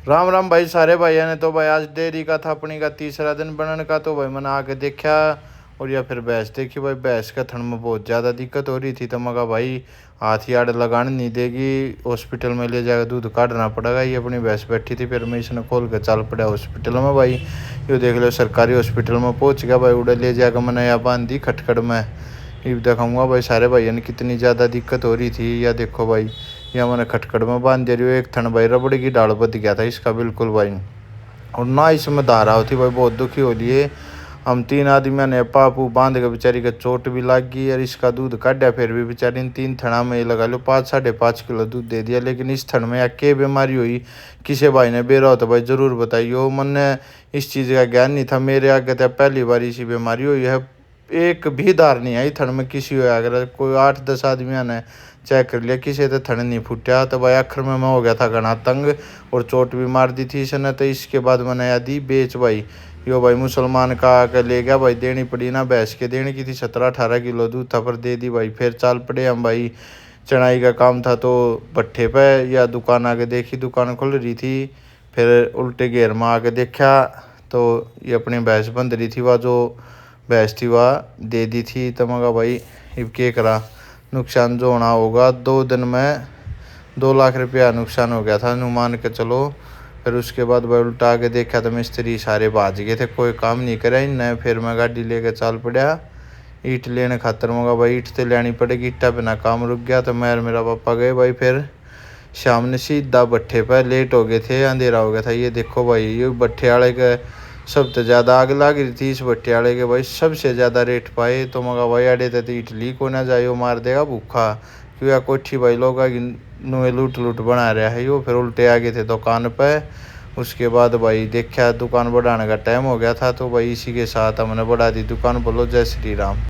राम राम भाई सारे भाइयों ने। तो भाई आज डेयरी का था अपनी का तीसरा दिन बनने का। तो भाई मैंने आके देखा और या फिर भैंस देखी। भाई भैंस का थन में बहुत ज़्यादा दिक्कत हो रही थी। तो मगा भाई हाथ ही आड़ लगाने नहीं देगी, हॉस्पिटल में ले जाकर दूध काटना पड़ेगा। ये अपनी भैंस बैठी थी, फिर मैं इसने खोल कर चल पड़ा हॉस्पिटल में। भाई ये देख लो सरकारी हॉस्पिटल में पहुंच गया। भाई उड़े ले जाकर मैंने यहाँ बांध दी खटखड़ में। ये दिखाऊंगा भाई सारे भाइयों ने कितनी ज़्यादा दिक्कत हो रही थी। या देखो भाई या मैंने खटखड़ में बांध दे रही हूँ। एक थन भाई रबड़ की डाल बच गया था इसका बिल्कुल भाई, और ना इसमें धारा होती भाई। बहुत दुखी हो लिए हम 3 आदमियों ने। पापू बांध के बेचारी का चोट भी लग गई और इसका दूध काटा। फिर भी बेचारी ने 3 थना में लगा लो 5-5.5 किलो दूध दे दिया। लेकिन इस थन में या क्या बीमारी हुई किसी भाई ने बेरा हो तो भाई ज़रूर बताइए। मैंने इस चीज़ का ज्ञान नहीं था, मेरे आगे तो पहली बार इसी बीमारी हुई है। एक भी धार नहीं आई थन में किसी हुआ। अगर कोई 8-10 आदमियों ने चेक कर लिया किसी तो थन नहीं फूटा। तो भाई आखिर में मैं हो गया था घना तंग और चोट भी मार दी थी इसने। तो इसके बाद मैंने यादी बेच भाई। यो भाई मुसलमान का आकर ले गया भाई, देनी पड़ी ना। भैंस के देने की थी 17-18 किलो दूध था पर दे दी भाई। फिर चाल पड़े हम भाई, चढ़ाई का काम था तो भट्ठे पे या दुकान आके देखी, दुकान खुल रही थी। फिर उल्टे घेर में आके देखा तो ये अपनी भैंस बंध रही थी। वह जो भैंस थी वह दे दी थी। तो मगा भाई अब क्या करा, नुकसान जो होना होगा। 2 दिन में 2 लाख रुपया नुकसान हो गया था नुमान के चलो। फिर उसके बाद भाई उल्टा आके देखा तो मिस्त्री सारे भाज गए थे, कोई काम नहीं करा इनने। फिर मैं गाड़ी लेके चल पड़ा ईंट लेने खातर। मगा भाई ईंट तो लेनी पड़ेगी, ईंटा बिना काम रुक गया। तो मैं और मेरा पापा गए भाई। फिर शाम ने सीधा भट्ठे पर लेट हो गए थे, अंधेरा हो गया था। ये देखो भाई ये भट्ठे वाले के सबसे ज़्यादा आग लग रही थी इस भट्टे वाले के भाई, सबसे ज़्यादा रेट पाए। तो मगा भाई अड़े तो इटली को ना जाए, मार देगा भूखा। क्योंकि कोठी भाई लोग नुए लूट लूट बना रहा है यो। फिर उल्टे आ गए थे दुकान पे। उसके बाद भाई देखा दुकान बढ़ाने का टाइम हो गया था। तो भाई इसी के साथ हमने बढ़ा दी दुकान। बोलो जय श्री राम।